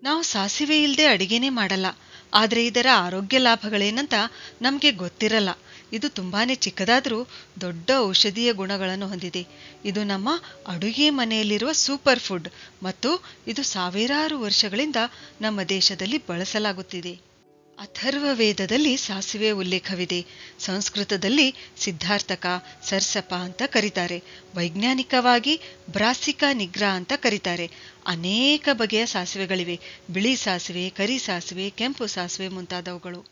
ನಾವು ಸಾಸಿವೆ ಇಲ್ಲದೆ ಅಡಿಗೆನೇ ಮಾಡಲ್ಲ. ಆದರೆ ಇದರ ಆರೋಗ್ಯ ಲಾಭಗಳೇನಂತ ನಮಗೆ ಗೊತ್ತಿರಲ್ಲ. ಇದು ತುಂಬಾನೇ ಚಿಕ್ಕದಾದರೂ ದೊಡ್ಡ ಔಷಧೀಯ ಗುಣಗಳನ್ನು ಹೊಂದಿದೆ. ಇದು ನಮ್ಮ ಅಡುಗೆ ಮನೆಯಲ್ಲಿರುವ ಸೂಪರ್ ಫುಡ್ ಮತ್ತು ಇದು ಸಾವಿರಾರು ವರ್ಷಗಳಿಂದ ನಮ್ಮ ದೇಶದಲ್ಲಿ ಬಳಸಲಾಗುತ್ತಿದೆ. ಅಥರ್ವ ವೇದದಲ್ಲಿ ಸಾಸಿವೆ ಉಲ್ಲೇಖವಿದೆ. ಸಂಸ್ಕೃತದಲ್ಲಿ ಸಿದ್ಧಾರ್ಥಕ, ಸರ್ಸಪ ಅಂತ ಕರೀತಾರೆ. ವೈಜ್ಞಾನಿಕವಾಗಿ ಬ್ರಾಸಿಕಾ ನಿಗ್ರಾ ಅಂತ ಕರೀತಾರೆ. ಅನೇಕ ಬಗೆಯ ಸಾಸಿವೆಗಳಿವೆ. ಬಿಳಿ ಸಾಸಿವೆ, ಕರಿ ಸಾಸಿವೆ, ಕೆಂಪು ಸಾಸಿವೆ ಮುಂತಾದವುಗಳು.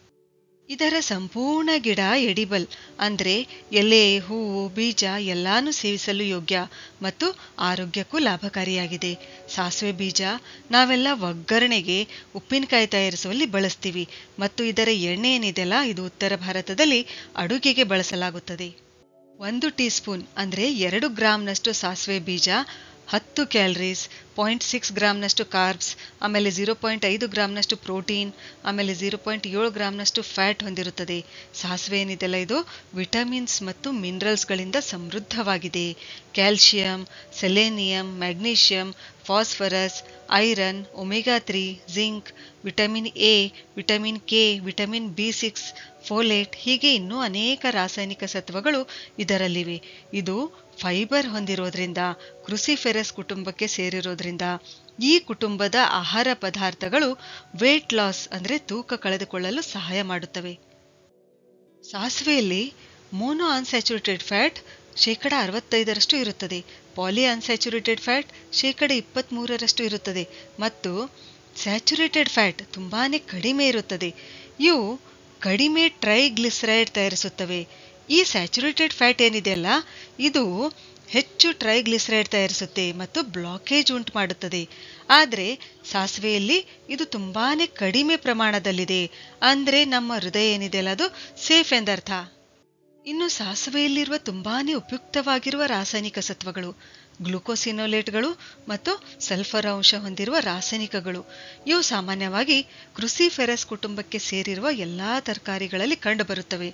ಇದರ ಸಂಪೂರ್ಣ ಗಿಡ ಎಡಿಬಲ್ ಅಂದ್ರೆ ಎಲೆ, ಹೂವು, ಬೀಜ ಎಲ್ಲಾನು ಸೇವಿಸಲು ಯೋಗ್ಯ ಮತ್ತು ಆರೋಗ್ಯಕ್ಕೂ ಲಾಭಕಾರಿಯಾಗಿದೆ. ಸಾಸಿವೆ ಬೀಜ ನಾವೆಲ್ಲ ಒಗ್ಗರಣೆಗೆ, ಉಪ್ಪಿನಕಾಯಿ ತಯಾರಿಸುವಲ್ಲಿ ಬಳಸ್ತೀವಿ ಮತ್ತು ಇದರ ಎಣ್ಣೆ ಏನಿದೆಯಲ್ಲ, ಇದು ಉತ್ತರ ಭಾರತದಲ್ಲಿ ಅಡುಗೆಗೆ ಬಳಸಲಾಗುತ್ತದೆ. 1 ಟೀ ಸ್ಪೂನ್ ಅಂದ್ರೆ 2 ಗ್ರಾಂನಷ್ಟು ಸಾಸಿವೆ ಬೀಜ 10 ಕ್ಯಾಲರೀಸ್, 0.6 ಗ್ರಾಂನಷ್ಟು ಕಾರ್ಬ್ಸ್, ಆಮೇಲೆ 0.5 ಗ್ರಾಂನಷ್ಟು ಪ್ರೋಟೀನ್, ಆಮೇಲೆ 0.7 ಗ್ರಾಂನಷ್ಟು ಫ್ಯಾಟ್ ಹೊಂದಿರುತ್ತದೆ. ಸಾಸಿವೆ ಏನಿದೆಲ್ಲ ಇದು ವಿಟಮಿನ್ಸ್ ಮತ್ತು ಮಿನರಲ್ಸ್ಗಳಿಂದ ಸಮೃದ್ಧವಾಗಿದೆ. Calcium, selenium, magnesium, phosphorus, iron, omega 3, zinc, vitamin A, vitamin K, vitamin ಬಿ6, ಫೋಲೇಟ್ ಹೀಗೆ ಇನ್ನೂ ಅನೇಕ ರಾಸಾಯನಿಕ ಸತ್ವಗಳು ಇದರಲ್ಲಿವೆ. ಇದು ಫೈಬರ್ ಹೊಂದಿರೋದ್ರಿಂದ, ಕ್ರುಸಿಫೆರಸ್ ಕುಟುಂಬಕ್ಕೆ ಸೇರಿರೋದ್ರಿಂದ ಈ ಕುಟುಂಬದ ಆಹಾರ ಪದಾರ್ಥಗಳು ವೇಟ್ ಲಾಸ್ ಅಂದ್ರೆ ತೂಕ ಕಳೆದುಕೊಳ್ಳಲು ಸಹಾಯ ಮಾಡುತ್ತವೆ. ಸಾಸಿವೆಯಲ್ಲಿ ಮೋನೋ ಅನ್ಸ್ಯಾಚುರೇಟೆಡ್ ಫ್ಯಾಟ್ 65% ಇರುತ್ತದೆ. ಪಾಲಿ ಅನ್ಸ್ಯಾಚುರೇಟೆಡ್ ಫ್ಯಾಟ್ 23% ಇರುತ್ತದೆ ಮತ್ತು ಸ್ಯಾಚುರೇಟೆಡ್ ಫ್ಯಾಟ್ ತುಂಬಾನೇ ಕಡಿಮೆ ಇರುತ್ತದೆ. ಇವು ಕಡಿಮೆ ಟ್ರೈಗ್ಲಿಸರೈಡ್ ತಯಾರಿಸುತ್ತವೆ. ಈ ಸ್ಯಾಚುರೇಟೆಡ್ ಫ್ಯಾಟ್ ಏನಿದೆಯಲ್ಲ, ಇದು ಹೆಚ್ಚು ಟ್ರೈಗ್ಲಿಸರೈಡ್ ತಯಾರಿಸುತ್ತೆ ಮತ್ತು ಬ್ಲಾಕೇಜ್ ಉಂಟು ಮಾಡುತ್ತದೆ. ಆದರೆ ಸಾಸಿವೆಯಲ್ಲಿ ಇದು ತುಂಬಾನೇ ಕಡಿಮೆ ಪ್ರಮಾಣದಲ್ಲಿದೆ. ಅಂದ್ರೆ ನಮ್ಮ ಹೃದಯ ಏನಿದೆಯಲ್ಲ ಅದು ಸೇಫ್ ಎಂದರ್ಥ. ಇನ್ನು ಸಾಸಿವೆಯಲ್ಲಿರುವ ತುಂಬಾನೇ ಉಪಯುಕ್ತವಾಗಿರುವ ರಾಸಾಯನಿಕ ಸತ್ವಗಳು ಗ್ಲುಕೋಸಿನೋಲೇಟ್ಗಳು ಮತ್ತು ಸಲ್ಫರ್ ಅಂಶ ಹೊಂದಿರುವ ರಾಸಾಯನಿಕಗಳು. ಇವು ಸಾಮಾನ್ಯವಾಗಿ ಕ್ರುಸಿಫೆರಸ್ ಕುಟುಂಬಕ್ಕೆ ಸೇರಿರುವ ಎಲ್ಲಾ ತರಕಾರಿಗಳಲ್ಲಿ ಕಂಡುಬರುತ್ತವೆ.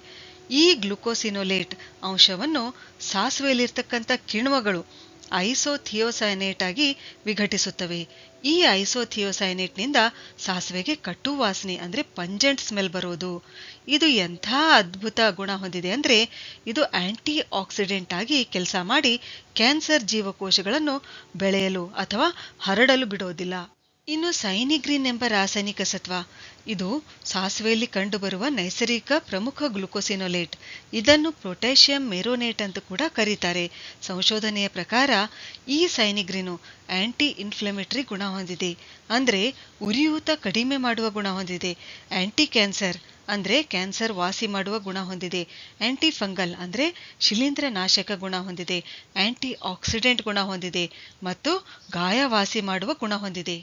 ಈ ಗ್ಲುಕೋಸಿನೋಲೇಟ್ ಅಂಶವನ್ನು ಸಾಸಿವೆಯಲ್ಲಿರ್ತಕ್ಕಂಥ ಕಿಣ್ವಗಳು ಐಸೋಥಿಯೋಸೈನೇಟ್ ಆಗಿ ವಿಘಟಿಸುತ್ತವೆ. ಈ ಐಸೋಥಿಯೋಸೈನೇಟ್ನಿಂದ ಸಾಸಿವೆಗೆ ಕಟು ವಾಸನೆ ಅಂದ್ರೆ ಪಂಜೆಂಟ್ ಸ್ಮೆಲ್ ಬರೋದು. ಇದು ಎಂಥ ಅದ್ಭುತ ಗುಣ ಹೊಂದಿದೆ ಅಂದ್ರೆ ಇದು ಆಂಟಿ ಆಕ್ಸಿಡೆಂಟ್ ಆಗಿ ಕೆಲಸ ಮಾಡಿ ಕ್ಯಾನ್ಸರ್ ಜೀವಕೋಶಗಳನ್ನು ಬೆಳೆಯಲು ಅಥವಾ ಹರಡಲು ಬಿಡೋದಿಲ್ಲ. ಇನ್ನು ಸೈನಿಗ್ರಿನ್ ಎಂಬ ರಾಸಾಯನಿಕ ಸತ್ವ ಇದು ಸಾಸಿವೆಯಲ್ಲಿ ಕಂಡುಬರುವ ನೈಸರ್ಗಿಕ ಪ್ರಮುಖ ಗ್ಲುಕೋಸಿನೋಲೇಟ್. ಇದನ್ನು ಪೊಟ್ಯಾಷಿಯಂ ಮೆರೋನೇಟ್ ಅಂತ ಕೂಡ ಕರೀತಾರೆ. ಸಂಶೋಧನೆಯ ಪ್ರಕಾರ ಈ ಸೈನಿಗ್ರಿನು ಆಂಟಿ ಇನ್ಫ್ಲಮೇಟರಿ ಗುಣ ಹೊಂದಿದೆ ಅಂದ್ರೆ ಉರಿಯೂತ ಕಡಿಮೆ ಮಾಡುವ ಗುಣ ಹೊಂದಿದೆ. ಆಂಟಿ ಕ್ಯಾನ್ಸರ್ ಅಂದ್ರೆ ಕ್ಯಾನ್ಸರ್ ವಾಸಿ ಮಾಡುವ ಗುಣ ಹೊಂದಿದೆ. ಆಂಟಿ ಫಂಗಲ್ ಅಂದ್ರೆ ಶಿಲೀಂಧ್ರ ನಾಶಕ ಗುಣ ಹೊಂದಿದೆ. ಆಂಟಿ ಆಕ್ಸಿಡೆಂಟ್ ಗುಣ ಹೊಂದಿದೆ ಮತ್ತು ಗಾಯ ವಾಸಿ ಮಾಡುವ ಗುಣ ಹೊಂದಿದೆ.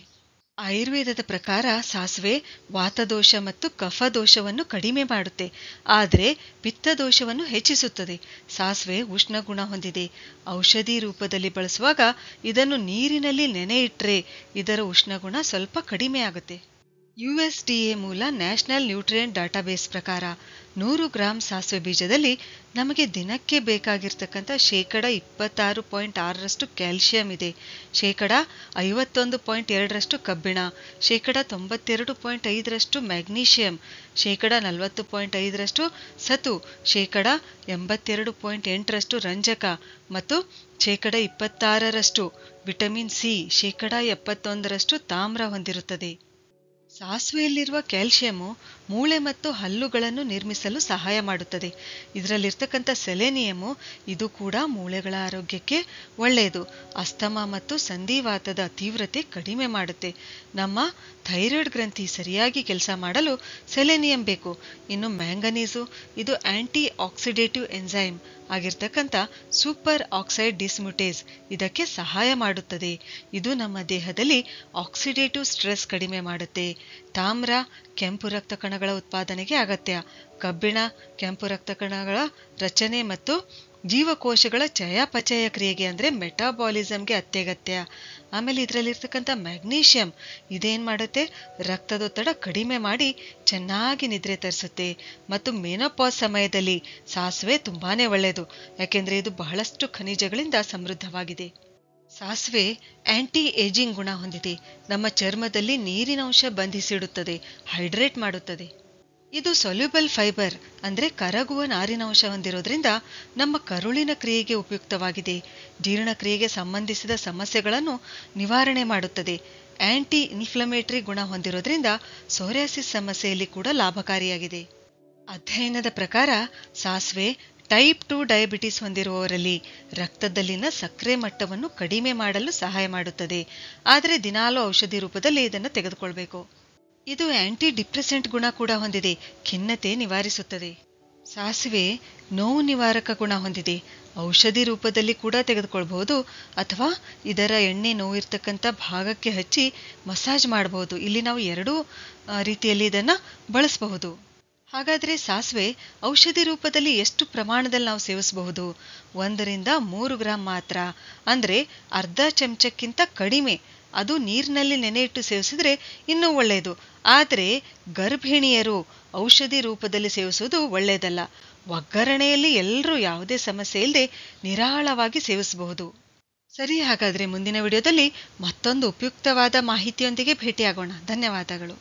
ಆಯುರ್ವೇದದ ಪ್ರಕಾರ ಸಾಸಿವೆ ವಾತದೋಷ ಮತ್ತು ಕಫದೋಷವನ್ನು ಕಡಿಮೆ ಮಾಡುತ್ತೆ, ಆದರೆ ಪಿತ್ತದೋಷವನ್ನು ಹೆಚ್ಚಿಸುತ್ತದೆ. ಸಾಸಿವೆ ಉಷ್ಣ ಗುಣ ಹೊಂದಿದೆ. ಔಷಧಿ ರೂಪದಲ್ಲಿ ಬಳಸುವಾಗ ಇದನ್ನು ನೀರಿನಲ್ಲಿ ನೆನೆ ಇಟ್ಟರೆ ಇದರ ಉಷ್ಣಗುಣ ಸ್ವಲ್ಪ ಕಡಿಮೆ ಆಗುತ್ತೆ. USDA ಮೂಲ ನ್ಯಾಷನಲ್ ನ್ಯೂಟ್ರಿಯೆಂಟ್ ಡಾಟಾಬೇಸ್ ಪ್ರಕಾರ 100 ಗ್ರಾಂ ಸಾಸಿವೆ ಬೀಜದಲ್ಲಿ ನಮಗೆ ದಿನಕ್ಕೆ ಬೇಕಾಗಿರ್ತಕ್ಕಂಥ 26.6% ಕ್ಯಾಲ್ಸಿಯಂ ಇದೆ, 51.2% ಕಬ್ಬಿಣ, 92.5% ಮ್ಯಾಗ್ನೀಷಿಯಂ, 40.5% ಸತು, 82.8% ರಂಜಕ ಮತ್ತು 26% ವಿಟಮಿನ್ ಸಿ, 71% ತಾಮ್ರ ಹೊಂದಿರುತ್ತದೆ. ಸಾಸಿವೆಯಲ್ಲಿರುವ ಕ್ಯಾಲ್ಸಿಯಮು ಮೂಳೆ ಮತ್ತು ಹಲ್ಲುಗಳನ್ನು ನಿರ್ಮಿಸಲು ಸಹಾಯ ಮಾಡುತ್ತದೆ. ಇದರಲ್ಲಿರ್ತಕ್ಕಂಥ ಸೆಲೆನಿಯಮು ಇದು ಕೂಡ ಮೂಳೆಗಳ ಆರೋಗ್ಯಕ್ಕೆ ಒಳ್ಳೆಯದು. ಅಸ್ತಮಾ ಮತ್ತು ಸಂಧಿವಾತದ ತೀವ್ರತೆ ಕಡಿಮೆ ಮಾಡುತ್ತೆ. ನಮ್ಮ ಥೈರಾಯ್ಡ್ ಗ್ರಂಥಿ ಸರಿಯಾಗಿ ಕೆಲಸ ಮಾಡಲು ಸೆಲೆನಿಯಂ ಬೇಕು. ಇನ್ನು ಮ್ಯಾಂಗನೀಸು ಇದು ಆಂಟಿ ಆಕ್ಸಿಡೇಟಿವ್ ಎನ್ಸೈಮ್ ಆಗಿರ್ತಕ್ಕಂಥ ಸೂಪರ್ ಆಕ್ಸೈಡ್ ಡಿಸ್ಮ್ಯೂಟೇಸ್ ಇದಕ್ಕೆ ಸಹಾಯ ಮಾಡುತ್ತದೆ. ಇದು ನಮ್ಮ ದೇಹದಲ್ಲಿ ಆಕ್ಸಿಡೇಟಿವ್ ಸ್ಟ್ರೆಸ್ ಕಡಿಮೆ ಮಾಡುತ್ತೆ. ತಾಮ್ರ ಕೆಂಪು ರಕ್ತ ಕಣಗಳ ಉತ್ಪಾದನೆಗೆ ಅಗತ್ಯ. ಕಬ್ಬಿಣ ಕೆಂಪು ರಕ್ತ ಕಣಗಳ ರಚನೆ ಮತ್ತು ಜೀವಕೋಶಗಳ ಚಯಾಪಚಯ ಕ್ರಿಯೆಗೆ ಅಂದ್ರೆ ಮೆಟಾಬಾಲಿಸಮ್ಗೆ ಅತ್ಯಗತ್ಯ. ಆಮೇಲೆ ಇದರಲ್ಲಿರ್ತಕ್ಕಂಥ ಮ್ಯಾಗ್ನೀಷಿಯಂ ಇದೇನ್ ಮಾಡುತ್ತೆ, ರಕ್ತದೊತ್ತಡ ಕಡಿಮೆ ಮಾಡಿ ಚೆನ್ನಾಗಿ ನಿದ್ರೆ ತರಿಸುತ್ತೆ. ಮತ್ತು ಮೆನೋಪಾಸ್ ಸಮಯದಲ್ಲಿ ಸಾಸಿವೆ ತುಂಬಾನೇ ಒಳ್ಳೆಯದು, ಯಾಕೆಂದ್ರೆ ಇದು ಬಹಳಷ್ಟು ಖನಿಜಗಳಿಂದ ಸಮೃದ್ಧವಾಗಿದೆ. ಸಾಸಿವೆ ಆಂಟಿ ಏಜಿಂಗ್ ಗುಣ ಹೊಂದಿದೆ. ನಮ್ಮ ಚರ್ಮದಲ್ಲಿ ನೀರಿನಂಶ ಬಂಧಿಸಿಡುತ್ತದೆ, ಹೈಡ್ರೇಟ್ ಮಾಡುತ್ತದೆ. ಇದು ಸೊಲ್ಯುಬಲ್ ಫೈಬರ್ ಅಂದ್ರೆ ಕರಗುವ ನಾರಿನಂಶ ಹೊಂದಿರೋದ್ರಿಂದ ನಮ್ಮ ಕರುಳಿನ ಕ್ರಿಯೆಗೆ ಉಪಯುಕ್ತವಾಗಿದೆ. ಜೀರ್ಣಕ್ರಿಯೆಗೆ ಸಂಬಂಧಿಸಿದ ಸಮಸ್ಯೆಗಳನ್ನು ನಿವಾರಣೆ ಮಾಡುತ್ತದೆ. ಆಂಟಿ ಇನ್ಫ್ಲಮೇಟರಿ ಗುಣ ಹೊಂದಿರೋದ್ರಿಂದ ಸೋರಿಯಾಸಿಸ್ ಸಮಸ್ಯೆಯಲ್ಲಿ ಕೂಡ ಲಾಭಕಾರಿಯಾಗಿದೆ. ಅಧ್ಯಯನದ ಪ್ರಕಾರ ಸಾಸಿವೆ ಟೈಪ್ 2 ಡಯಾಬಿಟಿಸ್ ಹೊಂದಿರುವವರಲ್ಲಿ ರಕ್ತದಲ್ಲಿನ ಸಕ್ಕರೆ ಮಟ್ಟವನ್ನು ಕಡಿಮೆ ಮಾಡಲು ಸಹಾಯ ಮಾಡುತ್ತದೆ. ಆದರೆ ದಿನಾಲೂ ಔಷಧಿ ರೂಪದಲ್ಲಿ ಇದನ್ನು ತೆಗೆದುಕೊಳ್ಬೇಕು. ಇದು ಆಂಟಿ ಡಿಪ್ರೆಸೆಂಟ್ ಗುಣ ಕೂಡ ಹೊಂದಿದೆ, ಖಿನ್ನತೆ ನಿವಾರಿಸುತ್ತದೆ. ಸಾಸಿವೆ ನೋವು ನಿವಾರಕ ಗುಣ ಹೊಂದಿದೆ. ಔಷಧಿ ರೂಪದಲ್ಲಿ ಕೂಡ ತೆಗೆದುಕೊಳ್ಬಹುದು ಅಥವಾ ಇದರ ಎಣ್ಣೆ ನೋವಿರ್ತಕ್ಕಂಥ ಭಾಗಕ್ಕೆ ಹಚ್ಚಿ ಮಸಾಜ್ ಮಾಡಬಹುದು. ಇಲ್ಲಿ ನಾವು ಎರಡೂ ರೀತಿಯಲ್ಲಿ ಇದನ್ನು ಬಳಸಬಹುದು. ಹಾಗಾದರೆ ಸಾಸಿವೆ ಔಷಧಿ ರೂಪದಲ್ಲಿ ಎಷ್ಟು ಪ್ರಮಾಣದಲ್ಲಿ ನಾವು ಸೇವಿಸಬಹುದು? 1 ರಿಂದ 3 ಗ್ರಾಂ ಮಾತ್ರ, ಅಂದರೆ ಅರ್ಧ ಚಮಚಕ್ಕಿಂತ ಕಡಿಮೆ. ಅದು ನೀರಿನಲ್ಲಿ ನೆನೆಯಿಟ್ಟು ಸೇವಿಸಿದ್ರೆ ಇನ್ನೂ ಒಳ್ಳೆಯದು. ಆದರೆ ಗರ್ಭಿಣಿಯರು ಔಷಧಿ ರೂಪದಲ್ಲಿ ಸೇವಿಸುವುದು ಒಳ್ಳೆಯದಲ್ಲ. ಒಗ್ಗರಣೆಯಲ್ಲಿ ಎಲ್ಲರೂ ಯಾವುದೇ ಸಮಸ್ಯೆ ಇಲ್ಲದೆ ನಿರಾಳವಾಗಿ ಸೇವಿಸಬಹುದು. ಸರಿ, ಹಾಗಾದರೆ ಮುಂದಿನ ವಿಡಿಯೋದಲ್ಲಿ ಮತ್ತೊಂದು ಉಪಯುಕ್ತವಾದ ಮಾಹಿತಿಯೊಂದಿಗೆ ಭೇಟಿಯಾಗೋಣ. ಧನ್ಯವಾದಗಳು.